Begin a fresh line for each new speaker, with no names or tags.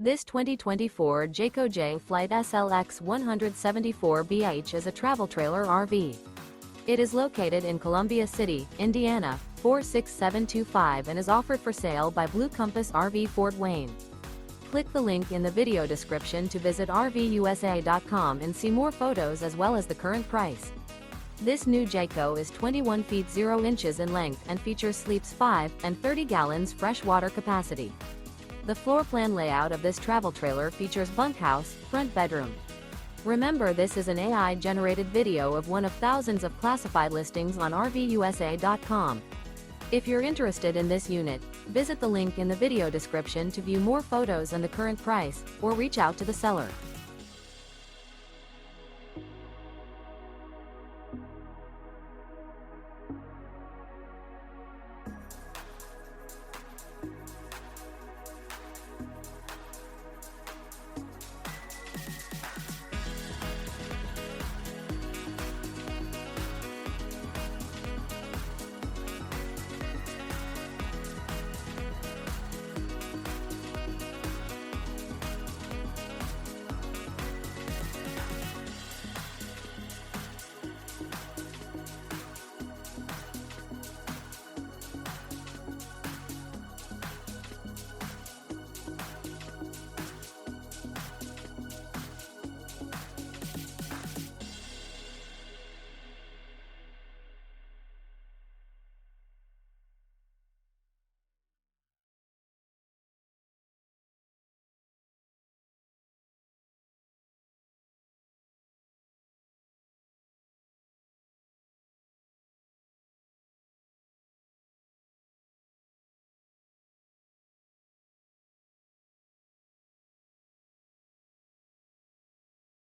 This 2024 Jayco Jay Flight SLX 174BH is a travel trailer RV. It is located in Columbia City, Indiana, 46725 and is offered for sale by Blue Compass RV Fort Wayne. Click the link in the video description to visit RVUSA.com and see more photos as well as the current price. This new Jayco is 21 feet 0 inches in length and features sleeps 5 and 30 gallons fresh water capacity. The floor plan layout of this travel trailer features bunkhouse, front bedroom. Remember, this is an AI-generated video of one of thousands of classified listings on RVUSA.com. If you're interested in this unit, visit the link in the video description to view more photos and the current price, or reach out to the seller.